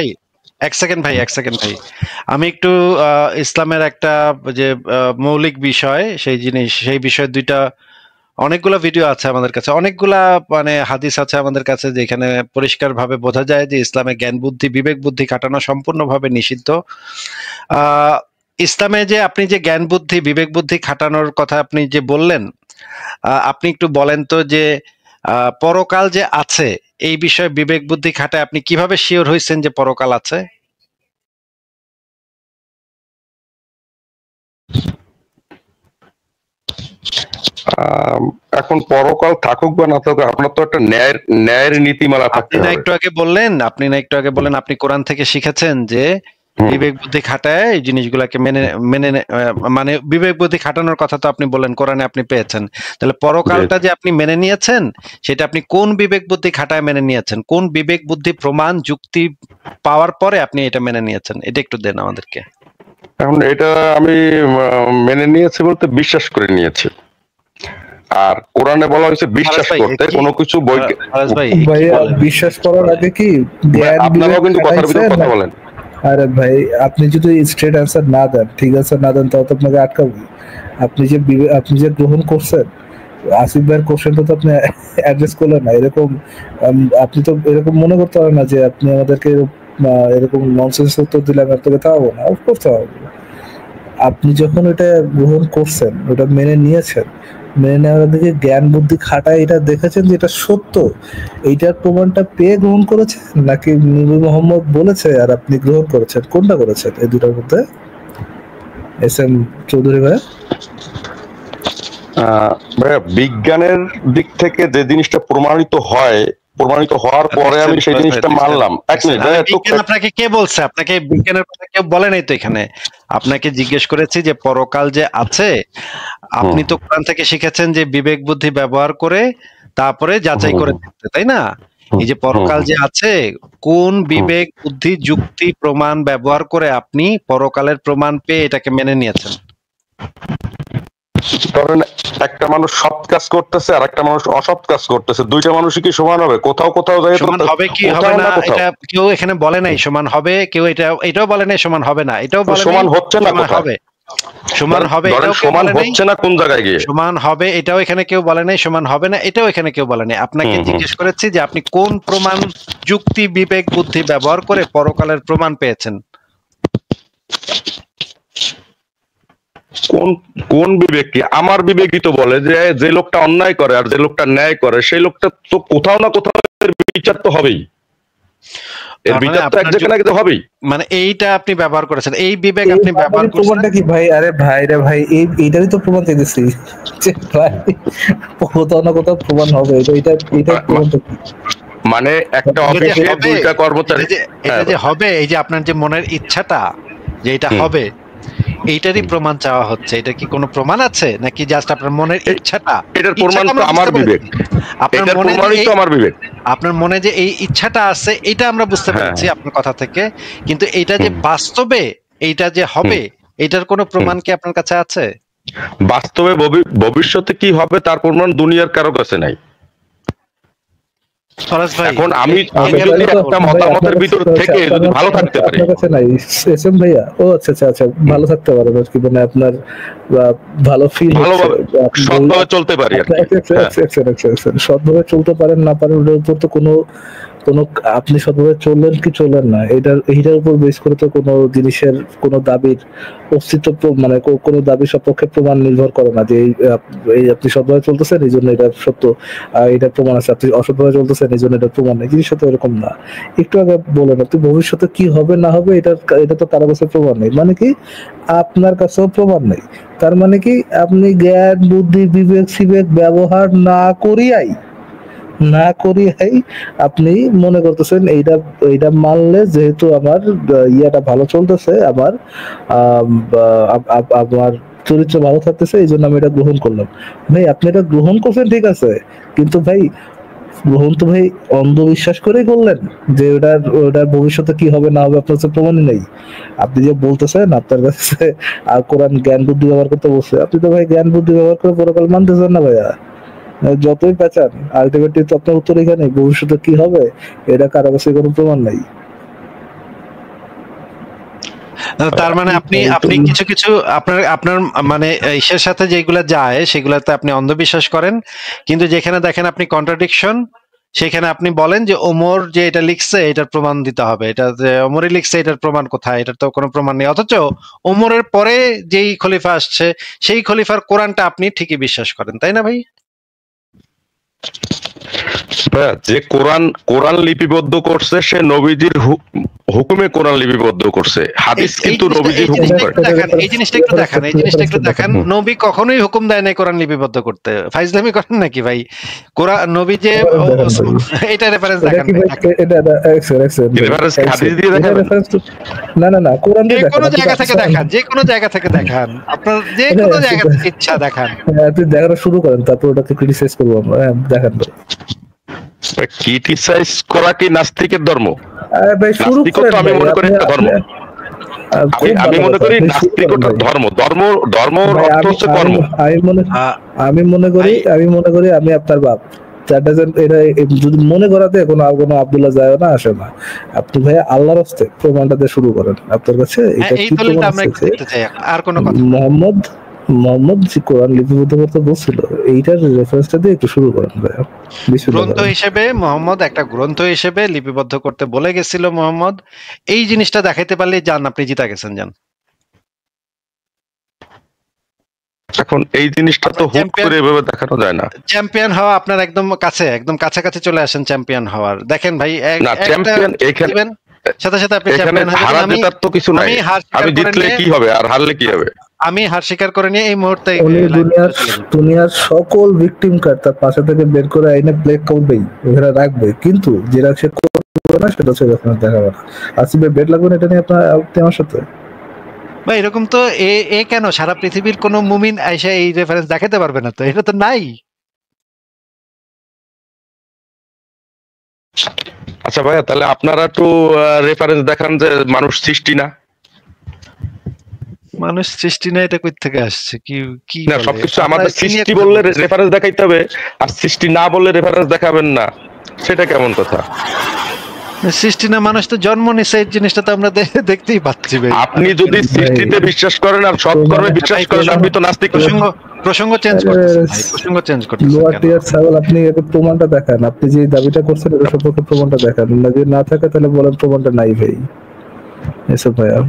এক সেকেন্ড ভাই, আমি একটু ইসলামের একটা যে মৌলিক বিষয় সেই বিষয় দুইটা, অনেকগুলো ভিডিও আছে আমাদের কাছে, অনেকগুলা মানে হাদিস আছে আমাদের কাছে যেখানে পরিষ্কার ভাবে বোঝা যায় যে ইসলামে জ্ঞান বুদ্ধি বিবেক বুদ্ধি কাটানো সম্পূর্ণভাবে নিষিদ্ধ। ইসলামে যে আপনি যে জ্ঞান বুদ্ধি বিবেক বুদ্ধি খাটানোর কথা আপনি যে বললেন, আপনি একটু বলেন তো যে পরকাল যে আছে এই বিষয়ে বিবেক বুদ্ধি খাটায় আপনি কিভাবে শিওর হয়েছেন যে পরকাল আছে? এখন পরকাল থাকুক বা না থাকুক, আপনার তো একটা ন্যায়ের নীতিমালা থাকতে আপনি না হবে। একটু আগে বললেন আপনি কোরআন থেকে শিখেছেন যে বিবেক বুদ্ধি খাটায় এই জিনিসগুলাকে মানে বিবেক বুদ্ধি খাটানোর কথা তো আপনি বললেন কোরআনে আপনি পেয়েছেন, তাহলে পরকালটা যে আপনি মেনে নিয়েছেন সেটা আপনি কোন বিবেক বুদ্ধি খাটায় মেনে নিয়েছেন? কোন বিবেক বুদ্ধি প্রমাণ যুক্তি পাওয়ার পরে আপনি এটা মেনে নিয়েছেন? এটা একটু দেন আমাদেরকে। এখন এটা আমি মেনে নিয়েছি বলতে বিশ্বাস করে নিয়েছি। আর কোরআনে বলা হয়েছে বিশ্বাস করতে কোনো কিছু ভাইয়া বিশ্বাস করার আগে কি আপনারাও কিন্তু কথার ভিতরে কথা বলেন। আরে ভাই আপনি যদি স্ট্রেট অ্যান্সার না দেন, ঠিক আছে না দেন, তাও তো আপনাকে আটকাবো। আপনি যে গ্রহণ করছেন আসিফ ভাইয়ের কোশ্চেনটা তো আপনি অ্যাড্রেস করলেন না। এরকম আপনি তো এরকম মনে করতে পারেন না যে আপনি আমাদেরকে এরকম ননসেন্স উত্তর দিলে আমি আপনাকে তাও না, অফকোর্স আপনি যখন এটা গ্রহণ করছেন, ওটা মেনে নিয়েছেন, মেনে নেওয়ার দিকে জ্ঞান বুদ্ধি খাটায় এটা দেখেছেন যে এটা সত্য, এইটার প্রমাণটা পেয়ে গ্রহণ করেছেন, নাকি নবী মোহাম্মদ বলেছে আর আপনি গ্রহণ করেছেন? কোনটা করেছেন এই দুটার মধ্যে? এস এম চৌধুরী ভাই, ভাইয়া বিজ্ঞানের দিক থেকে যে জিনিসটা প্রমাণিত হওয়ার পরে আমি সেই জিনিসটা মানলাম। এক মিনিট, আপনাকে কে বলছে? আপনাকে বিজ্ঞানের কথা কেউ বলে নাই তো এখানে। আপনাকে জিজ্ঞেস করেছি যে পরকাল যে আছে, আপনি তো কোরআন থেকে শিখেছেন যে বিবেক বুদ্ধি ব্যবহার করে তারপরে যাচাই করে দেখতে, তাই না? এই যে পরকাল যে আছে, কোন বিবেক বুদ্ধি যুক্তি প্রমাণ ব্যবহার করে আপনি পরকালের প্রমাণ পেয়ে এটাকে মেনে নিয়েছেন? ধরেন একটা মানুষ সৎ কাজ করতেছে আর একটা মানুষ অসৎ কাজ করতেছে, দুইটা মানুষই কি সমান হবে? কোথাও সমান হবে কি হবে না এটা কেউ এখানে বলে নাই সমান হবে, কেউ এটাও বলে নাই সমান হবে না, এটাও বলে সমান হচ্ছে না, হবে সমান হবে, এটাও সমান হচ্ছে না, কোন জায়গায় গিয়ে সমান হবে এটাও এখানে কেউ বলে নাই, সমান হবে না এটাও এখানে কেউ বলে নাই। আপনাকে জিজ্ঞেস করেছি যে আপনি কোন প্রমাণ যুক্তি বিবেক বুদ্ধি ব্যবহার করে পরকালের প্রমাণ পেয়েছেন? কোন বিবেক? কি আমার বিবেকই তো বলে যে লোকটা অন্যায় করে আর যে লোকটা ন্যায় করে সেই লোকটা তো কোথাও না কোথাও বিচার তো হবেই, এর বিচার তো এক জায়গায় না কিন্তু হবেই। মানে এইটা আপনি ব্যবহার করেছেন, এই বিবেক আপনি ব্যবহার করেছেন। প্রমাণটা কি ভাই? আরে ভাই রে ভাই, এইটারই তো প্রমাণ দিতেছি যে ভাই কোথাও না কোথাও প্রমাণ হবে। এটা প্রমাণটা কি? মানে একটা অফিসে দুইটা কর্মচারী, এটা যে হবে, এই যে আপনার যে মনের ইচ্ছাটা যে এটা হবে, এইটারই প্রমাণ চাওয়া হচ্ছে। এটা কি কোনো প্রমাণ আছে নাকি জাস্ট আপনার মনের ইচ্ছাটা? এটার প্রমাণ তো আমার বিবেক, আপনার মনে তো আমার বিবেক, আপনার মনে যে এই ইচ্ছাটা আছে এটা আমরা বুঝতে পেরেছি আপনার কথা থেকে, কিন্তু এটা যে বাস্তবে এইটা যে হবে এটার কোনো প্রমাণ কি আপনার কাছে আছে? বাস্তবে ভবিষ্যতে কি হবে তার প্রমাণ দুনিয়ার কারো কাছে নাই। এখন আমি যদি একটা মতামতের ভিতর থেকে যদি ভালো থাকতে পারি, আপনার কাছে নাই এসএম ভাইয়া? ও আচ্ছা আচ্ছা আচ্ছা, ভালো থাকতে পারেন আর কি, মানে আপনার ভালো ফিল ভালোভাবে সৎভাবে চলতে পারি আর কি। সৎভাবে চলতে পারেন না পারেন ওটার উপর তো কোনো আপনি সৎভাবে চললেন কি চললেন না এইটার উপর বেস করে তো কোনো জিনিসের কোনো দাবির অস্তিত্ব মানে কোনো দাবির সপক্ষে প্রমাণ নির্ভর করে না যে এই আপনি সৎভাবে চলতেছেন এই জন্য এটা সত্য, এটা প্রমাণ আছে, আপনি অসৎভাবে চলতেছেন এই জন্য এটা প্রমাণ নেই। জিনিসটা তো এরকম না। একটু আগে বলেন আপনি ভবিষ্যতে কি হবে না হবে এটা তো কারো কাছে প্রমাণ নেই, মানে কি আপনার কাছেও প্রমাণ নেই। তার মানে কি আপনি জ্ঞান বুদ্ধি বিবেক সিবেক ব্যবহার না করিয়াই আপনি মনে করতেছেন এইটা মানলে যেহেতু আমার ইয়েটা ভালো চলতেছে, আমার আমার চরিত্র ভালো থাকতেছে, এই জন্য আমি এটা গ্রহণ করলাম। ভাই আপনি এটা গ্রহণ করছেন ঠিক আছে, কিন্তু ভাই গ্রহণ তো ভাই অন্ধবিশ্বাস করেই করলেন যে ওটার ভবিষ্যতে কি হবে না হবে আপনার কাছে প্রমাণই নেই। আপনি যে বলতেছেন আপনার কাছে আর কোরআন জ্ঞান বুদ্ধি ব্যবহার করতে বলছে, আপনি তো ভাই জ্ঞান বুদ্ধি ব্যবহার করে পরকাল মানতেছেন না ভাইয়া। যতই পেঁচান আলটিমেটলি তো আপনার উত্তর এখানে, ভবিষ্যতে কি হবে এটা কারো কাছে কোনো প্রমাণ নাই। তার মানে আপনি কিছু কিছু আপনার মানে ইসের সাথে যেগুলা যায় সেগুলাতে আপনি অন্ধবিশ্বাস করেন, কিন্তু যেখানে দেখেন আপনি কন্ট্রাডিকশন সেখানে আপনি বলেন যে ওমর যে এটা লিখছে এটার প্রমাণ দিতে হবে, এটা যে ওমরই লিখছে এটার প্রমাণ কোথায়, এটার তো কোনো প্রমাণ নেই। অথচ ওমরের পরে যেই খলিফা আসছে সেই খলিফার কোরআনটা আপনি ঠিকই বিশ্বাস করেন, তাই না ভাই? যে কোরআন লিপিবদ্ধ করছে সে নবীজির হুকুমে কোরআন লিপিবদ্ধ করছে, হাদিস কিন্তু নবীজির হুকুম করে। এই জিনিসটা একটু দেখান, নবী কখনোই হুকুম দেয় নাই কোরআন লিপিবদ্ধ করতে। ফাইজলামি করেন নাকি ভাই? কোরআন নবী যে এটা রেফারেন্স দেখান, রেফারেন্স হাদিস দিয়ে দেখাবেন? না কোরআন দিয়ে যে কোনো জায়গা থেকে দেখান, যে কোনো জায়গা থেকে দেখান, আপনার যে কোনো জায়গা থেকে ইচ্ছা দেখান। আপনি দেখানো শুরু করেন, তারপর ওটাকে ক্রিটিসাইজ করবো আমরা। দেখান ক্রিটিসাইজ করা কি নাস্তিকের ধর্ম? নাস্তিকত্ব আমি মনে করি একটা ধর্ম। আমি মনে করি নাস্তিকতা ধর্ম, ধর্ম অর্থ হচ্ছে কর্ম। আমি মনে করি আমি আপনার বাপ। এটা যদি মনে করাতে কোনো আব্দুল্লাহ যায় না, আসে না। আপনি ভাই আল্লাহর হস্তে প্রমাণটা দিয়ে শুরু করেন। আপনার কাছে এটা কি প্রমাণ আছে? আর কোনো কথা, মোহাম্মদ যে কোরআন লিপিবদ্ধ করতে বলছিল এইটার রেফারেন্সটা দিয়ে একটু শুরু করেন ভাই। গ্রন্থ হিসেবে মোহাম্মদ একটা গ্রন্থ হিসেবে লিপিবদ্ধ করতে বলে গেছিল মোহাম্মদ। এই জিনিসটা দেখাইতে পারলে যান, আপনি জিতা গেছেন, যান। এখন এই জিনিসটা তো হুট করে এভাবে দেখানো যায় না। চ্যাম্পিয়ন হওয়া আপনার একদম কাছাকাছি চলে আসেন চ্যাম্পিয়ন হওয়ার। দেখেন ভাই, না চ্যাম্পিয়ন এখানে সাথে সাথে আপনি চ্যাম্পিয়ন হবেন। হারা জেতার তো কিছু নাই। আমি জিতলে কি হবে আর হারলে কি হবে? আমি হার স্বীকার করে নিয়ে এই মুহূর্তে দুনিয়ার সকল ভিকটিম কার্ড তার পাশে থেকে বের করে আইনে প্লে করবেই, ওখানে রাখবে, কিন্তু যেটা সে করবে না সেটা হচ্ছে দেখাবে না। আসিফ ভাই বেড লাগবে না এটা নিয়ে আপনি আমার সাথে? ভাই এরকম তো এ কেন সারা পৃথিবীর কোন মুমিন আইসা এই রেফারেন্স দেখাতে পারবে না, তো এটা তো নাই। আচ্ছা ভাইয়া, তাহলে আপনারা একটু রেফারেন্স দেখান যে মানুষ সৃষ্টি না। মানুষ সৃষ্টি না, এটা কই থেকে আসছে? কি না, সবকিছু আমাদের সৃষ্টি বললে রেফারেন্স দেখাইতে হবে, আর সৃষ্টি না বললে রেফারেন্স দেখাবেন না, সেটা কেমন কথা? সৃষ্টি না, মানুষ তো জন্ম নিছে, এই জিনিসটা তো আমরা দেখতেই পাচ্ছি ভাই। আপনি যদি সৃষ্টিতে বিশ্বাস করেন আর সৎকর্মে বিশ্বাস করেন, আপনি তো নাস্তিক। প্রসঙ্গ চেঞ্জ করতেছেন ভাই, প্রসঙ্গ চেঞ্জ করতেছেন কেন? আপনি এর প্রমাণটা দেখান, আপনি যে দাবিটা করছেন এর সম্পর্কে প্রমাণটা দেখান। যদি না থাকে তাহলে বলেন প্রমাণটা নাই ভাই। এসব ভাইয়া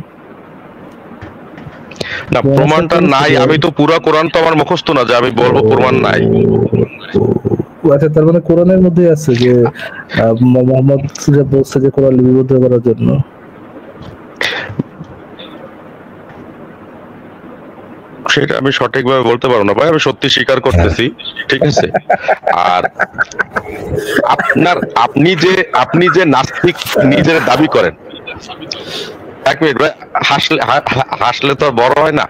না, প্রমাণটা নাই। আমি তো পুরো কোরআন তো আমার মুখস্থ না যে আমি বলবো প্রমাণ নাই। আচ্ছা, তার মানে কোরআনের মধ্যে আছে যে মুহাম্মদ যে বলছে যে কোরআন লিপিবদ্ধ করার জন্য। সেটা আমি সঠিকভাবে বলতে পারবো না ভাই, আমি সত্যি স্বীকার করতেছি, ঠিক আছে। আর আপনি যে নাস্তিক নিজের দাবি করেন, এক মিনিট ভাই, হাসলে তো বড় হয় না।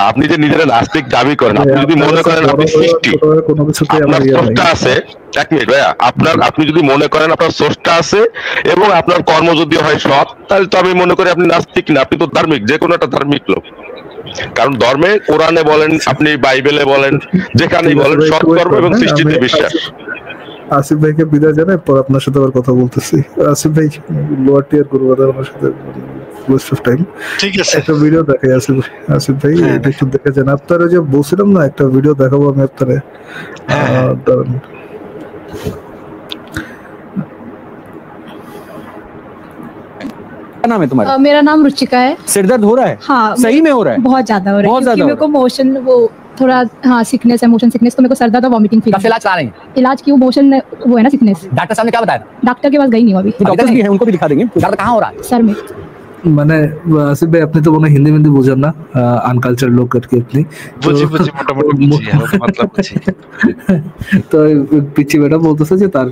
আপনি যে নিজের নাস্তিক দাবি করেন, আপনি যদি মনে করেন আপনি সৃষ্টি, আপনার স্রষ্টা আছে, এক মিনিট ভাইয়া, আপনি যদি মনে করেন আপনার স্রষ্টা আছে এবং আপনার কর্ম যদি হয় সৎ, তাহলে তো আমি মনে করি আপনি নাস্তিক না, আপনি তো ধার্মিক, যে কোনো একটা ধার্মিক লোক। কারণ ধর্মে, কোরআনে বলেন, আপনি বাইবেলে বলেন, যেখানেই বলেন সৎ কর্ম এবং সৃষ্টিতে বিশ্বাস। আসিফ ভাইকে বিদায় জানাই, পর আপনার সাথে আবার কথা বলতেছি। আসিফ ভাই লোয়ার টিয়ার করবো আপনার সাথে, ওয়েস্ট অফ টাইম। ঠিক আছে, একটা ভিডিও দেখাই আসিফ ভাই, এটা একটু দেখে যান। আপনারা যে বলছিলাম না একটা ভিডিও দেখাবো আমি আপনারে, क्या नाम है तुम्हारा? मेरा नाम रुचिका है। सिर दर्द हो रहा है? हाँ, सही में हो रहा है? बहुत ज्यादा हो रहा है, बहुत ज्यादा। मेरे को मोशन वो थोड़ा सिकनेस है, मोशन सिकनेस, तो मेरे को सर दर्द और वॉमिटिंग फील। इलाज करा रहे हैं? इलाज क्यों, मोशन वो है ना सिकनेस। डॉक्टर साहब ने क्या बताया? डॉक्टर के पास गई नहीं हूँ अभी। डॉक्टर भी है, उनको भी दिखा देंगे। दर्द कहाँ हो रहा है? सर में। মানে আসিফ ভাই আপনি তো মনে হয় হিন্দি বুঝেন না, আনকালচার লোক আর কি আপনি। বুঝি মোটামুটি বুঝি। তো পিচ্ছি বেটা বলতেছে যে তার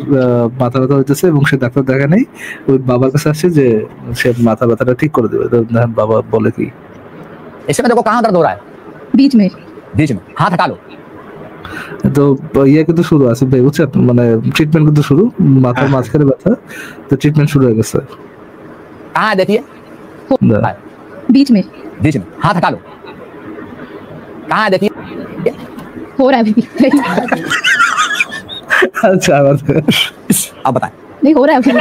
মাথা ব্যথা হইতেছে এবং সে ডাক্তার দেখা নেই, ওই বাবার কাছে আসছে যে সে মাথা ব্যথাটা ঠিক করে দেবে। তো বাবা বলে কি, इसमें देखो कहाँ दर्द हो रहा है? बीच में। हाथ हटा लो। তো ইয়ে কিন্তু শুরু আসিফ ভাই, বুঝছেন, মানে ট্রিটমেন্ট কিন্তু শুরু, মাথার মাঝখানে ব্যথা, তো ট্রিটমেন্ট শুরু হয়ে গেছে। कहाँ है देखिए? बीच में। हाथ हटा लो। कहाँ है देखिए? हो रहा है अभी। अच्छा अब बताएं। नहीं हो रहा है अभी।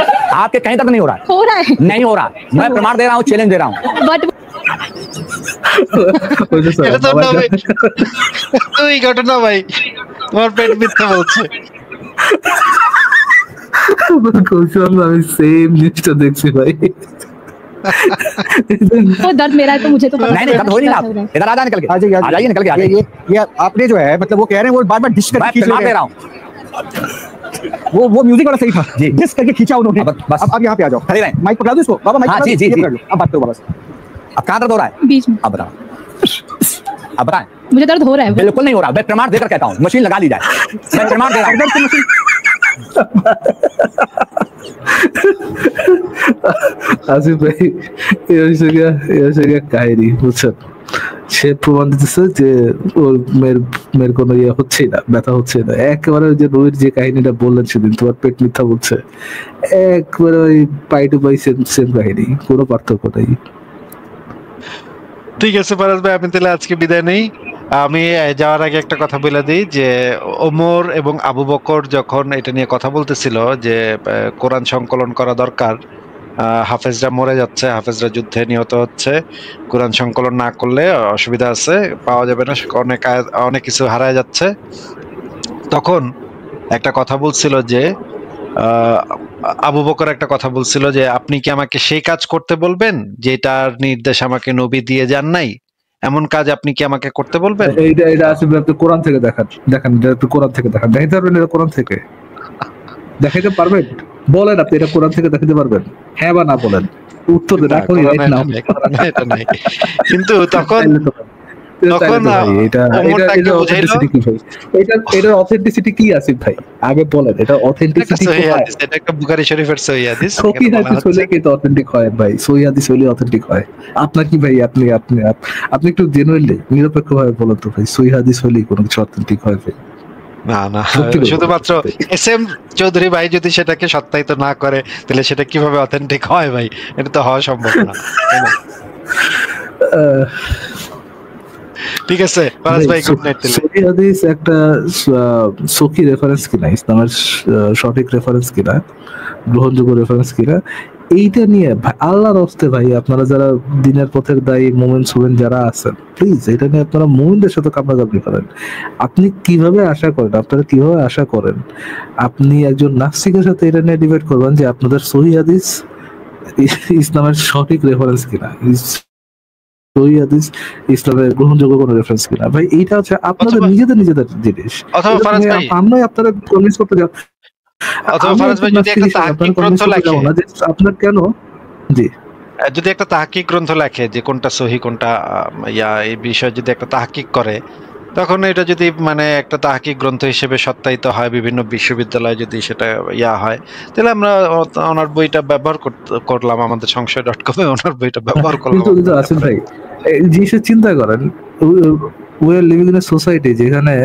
आपके कहीं तक नहीं हो रहा है? हो रहा है। नहीं हो रहा, मैं प्रमाण दे रहा हूँ, चैलेंज दे रहा हूँ। बट তুই ঘটনা ভাই, তোমার পেট মিথ্যা বলছে। কৌশল আমি সেম জিনিসটা দেখছি ভাই। वो दर्द मेरा है तो मुझे तो पता नहीं नहीं दर्द हो नहीं ना, इधर आ जा निकल के, आ जाइए निकल के, आ जाइए। ये आपने जो है मतलब वो कह रहे हैं वो बार-बार डिश करके खींच दे रहा हूं। वो म्यूजिक वाला सही था जी, डिश करके खींचा उन्होंने। बस अब यहाँ पे आ जाओ, खड़े रहें, माइक पकड़ा दो इसको बाबा, माइक पकड़ा दो, अब बात करो बाबा से। अब कहाँ दर्द हो रहा है बीच में? अब बताओ, अब बताएं। मुझे दर्द हो रहा है। बिल्कुल नहीं हो रहा, मैं प्रमाण देकर कहता हूँ, मशीन लगा ली जाए, मैं प्रमाण दे रहा हूँ। আসিফ ভাই এই হচ্ছে গিয়া কাহিনী, বুঝছেন? সে প্রমাণ দিতেছে যে ওর মেয়ের কোনো ইয়ে হচ্ছেই না, ব্যথা হচ্ছে না। একেবারে ওই যে রুহির যে কাহিনীটা বললেন সেদিন, তোমার পেট মিথ্যা বলছে, একবারে ওই পাই টু পাই সেম কাহিনী, কোনো পার্থক্য নেই। ঠিক আছে ফারাজ ভাই, আমি তাহলে আজকে বিদায় নেই। আমি যাওয়ার আগে একটা কথা বলে দিই যে ওমর এবং আবু বকর যখন এটা নিয়ে কথা বলতেছিল যে কোরআন সংকলন করা দরকার, হাফেজরা মরে যাচ্ছে, হাফেজরা যুদ্ধে নিহত হচ্ছে, কোরআন সংকলন না করলে অসুবিধা আছে, পাওয়া যাবে না, অনেক কিছু হারায় যাচ্ছে, তখন একটা কথা বলছিল যে আবু বকর একটা কথা বলছিল যে আপনি কি আমাকে সেই কাজ করতে বলবেন যেটার নির্দেশ আমাকে নবী দিয়ে যান নাই, এমন কাজ আপনি কি আমাকে করতে বলবেন? এটা আসলে আপনি কোরআন থেকে দেখেন, আপনি কোরআন থেকে দেখাতে পারবেন, এটা কোরআন থেকে দেখাইতে পারবেন? বলেন আপনি এটা কোরআন থেকে দেখাতে পারবেন, হ্যাঁ বা না বলেন, উত্তর দেন এখনই, রাইট নাও। এটা নাই, কিন্তু তখন এটার অথেন্টিসিটি কি আসিফ ভাই আগে বলেন, এটা অথেন্টিসিটি কি হয়? এটা একটা বুখারী শরীফের সহিহ হাদিস, সহিহ হাদিস হলে কি তো অথেন্টিক হয় ভাই? সহিহ হাদিস হলে অথেন্টিক হয়। আপনার কি ভাই, আপনি একটু জেনুইনলি নিরপেক্ষভাবে বলেন তো ভাই, সহিহ হাদিস হলেই কোনো কিছু অথেন্টিক হয় ভাই? না না, শুধুমাত্র এস এম চৌধুরী ভাই যদি সেটাকে সত্যায়িত না করে তাহলে সেটা কিভাবে অথেন্টিক হয় ভাই? এটা তো হওয়া সম্ভব না। ঠিক আছে ফারাজ ভাই, গুড নাইট। সহিহ হাদিস একটা সহি রেফারেন্স কিনা, ইসলামের সঠিক রেফারেন্স কিনা, গ্রহণযোগ্য রেফারেন্স কিনা, এইটা নিয়ে আল্লাহর রাস্তে ভাই আপনারা যারা দিনের পথের দায়ী মুমিন সুমিন যারা আছেন, প্লিজ এটা নিয়ে আপনারা মুমিনদের সাথে কামড়াকামড়ি করেন। আপনি কিভাবে আশা করেন, আপনারা কিভাবে আশা করেন আপনি একজন নাস্তিকের সাথে এটা নিয়ে ডিবেট করবেন যে আপনাদের সহিহ হাদিস ইসলামের সঠিক রেফারেন্স কিনা, সহিহ হাদিস ইসলামের গ্রহণযোগ্য কোনো রেফারেন্স কিনা? ভাই এইটা হচ্ছে আপনাদের নিজেদের জিনিস, আমরা আপনারা কনভিন্স করতে যাও। অথবা ফারাজ ভাই যদি একটা তাহকিক গ্রন্থ লেখে, আপনার কেন জি যদি একটা তাহকিক গ্রন্থ লেখে যে কোনটা সহিহ কোনটা এই বিষয়ে যদি একটা তাহকিক করে, তখন এটা যদি মানে একটা তাহকিক গ্রন্থ হিসেবে সত্যায়িত হয় বিভিন্ন বিশ্ববিদ্যালয়ে, যদি সেটা হয়, তাহলে আমরা ওনার বইটা ব্যবহার করলাম, আমাদের সংশয়.com-এ ওনার বইটা ব্যবহার করলাম। কিন্তু আসিফ ভাই জিনিসটা চিন্তা করেন, we are living in a society যেখানে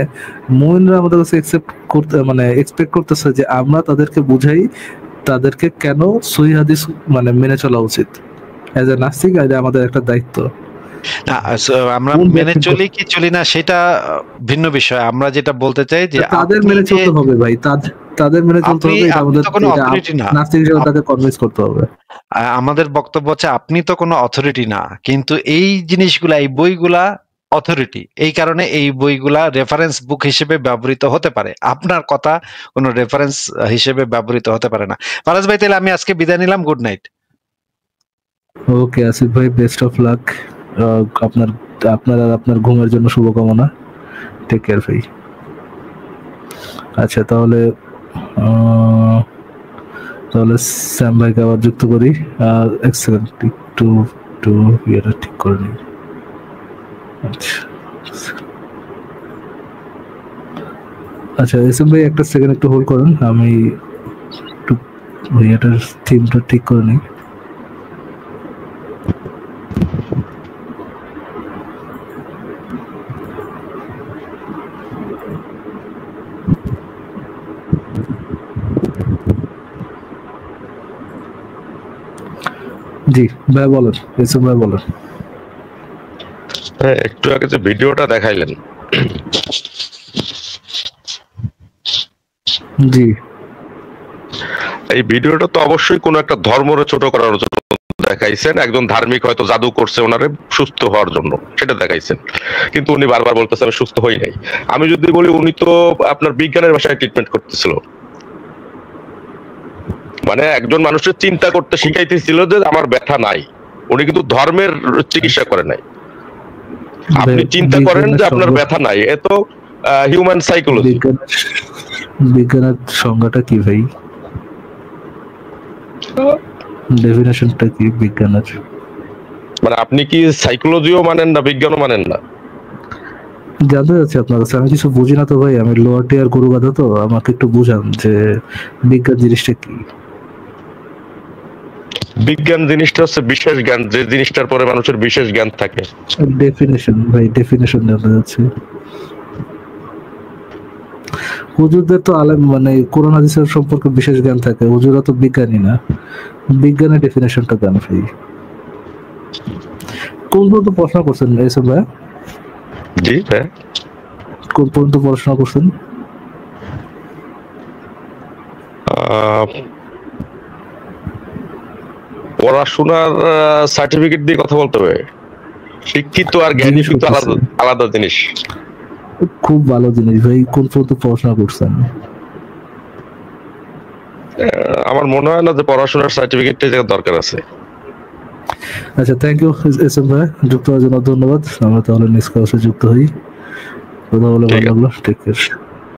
মুমিনরা আমাদের কাছে এক্সপেক্ট করতেছে যে আমরা তাদেরকে বুঝাই তাদেরকে কেন সহিহ হাদিস মেনে চলা উচিত। এজ এ নাস্তিক এটা আমাদের একটা দায়িত্ব। না, আমরা মেনে চলি কি চলি না সেটা ভিন্ন বিষয়। আমরা যেটা বলতে চাই যে তাদের মেনে চলতে হবে ভাই, তাদের মেনে চলতে হবে, এটা আমাদের কোনো অথরিটি না, নাস্তিক হিসেবে তাদের কনভিন্স করতে হবে। আমাদের বক্তব্য হচ্ছে আপনি তো কোনো অথরিটি না, কিন্তু এই জিনিসগুলা, এই বইগুলা অথরিটি, এই কারণে এই বইগুলা রেফারেন্স বুক হিসেবে ব্যবহৃত হতে পারে, আপনার কথা কোনো রেফারেন্স হিসেবে ব্যবহৃত হতে পারে না। ফারাজ ভাই তাহলে আমি আজকে বিদায় নিলাম, গুড নাইট। ওকে আসিফ ভাই, বেস্ট অফ লাক, আপনার ঘুমের জন্য শুভকামনা, টেক কেয়ার ভাই। আচ্ছা তাহলে স্যাম ভাইকে আবার যুক্ত করি। এক সেকেন্ড, একটু ইয়েটা ঠিক করে নিই। আচ্ছা এসএম ভাই একটা সেকেন্ড একটু হোল্ড করেন, আমি একটু ইয়েটার থিমটা ঠিক করে নিই। জি ভাই বলেন, এসএম ভাই বলেন। একটু আগে যে ভিডিওটা দেখাইলেন, জি এই ভিডিওটা তো অবশ্যই কোনো একটা ধর্মরে ছোট করার জন্য দেখাইছেন, একজন ধার্মিক হয়তো জাদু করছে ওনারে সুস্থ হওয়ার জন্য, সেটা দেখাইছেন। কিন্তু উনি বারবার বলতেছে আমি সুস্থ হই নাই। আমি যদি বলি উনি তো আপনার বিজ্ঞানের ভাষায় ট্রিটমেন্ট করতেছিল। মানে একজন মানুষের চিন্তা করতে শিখাইতেছিল যে আমার ব্যথা নাই, উনি কিন্তু ধর্মের চিকিৎসা করে নাই। আপনি চিন্তা করেন যে আপনার ব্যথা নাই, এ তো হিউম্যান সাইকোলজি। বিজ্ঞানের সংজ্ঞাটা কি ভাই? ডেফিনেশনটা কি বিজ্ঞানের? মানে আপনি কি সাইকোলজিও মানেন না, বিজ্ঞানও মানেন না? জানতে যাচ্ছি আপনার কাছে, আমি কিছু বুঝি না তো ভাই, আমি লোয়ার টিয়ার গরু গাধা, তো আমাকে একটু বুঝান যে বিজ্ঞান জিনিসটা কি। বিজ্ঞান জিনিসটা হচ্ছে বিশেষ জ্ঞান, যে জিনিসটার পরে মানুষের বিশেষ জ্ঞান থাকে। ডেফিনেশন ভাই, ডেফিনেশন জানতে যাচ্ছি। হুজুরদের তো আলেম, মানে কোরআন হাদিসের সম্পর্কে বিশেষ জ্ঞান থাকে, হুজুরা তো বিজ্ঞানী না, বিজ্ঞানের ডেফিনেশনটা জান ভাই। কোন পর্যন্ত পড়াশোনা করছেন এসব ভাই? জি হ্যাঁ। কোন পর্যন্ত পড়াশোনা করছেন? পড়াশোনার সার্টিফিকেট দিয়ে কথা বলতে হবে, শিক্ষিত আর জ্ঞানী কিন্তু আলাদা জিনিস। খুব ভালো জিনিস ভাই, কোন পর্যন্ত পড়াশোনা করছেন? আমার মনে হয় না যে পড়াশোনার সার্টিফিকেটটা দরকার আছে। আচ্ছা, থ্যাংক ইউ এস এম ভাই, যুক্ত হওয়ার জন্য ধন্যবাদ। আমরা তাহলে নেক্সট ক্লাসে যুক্ত হই, কথা বলে ভালো লাগলো। Take care.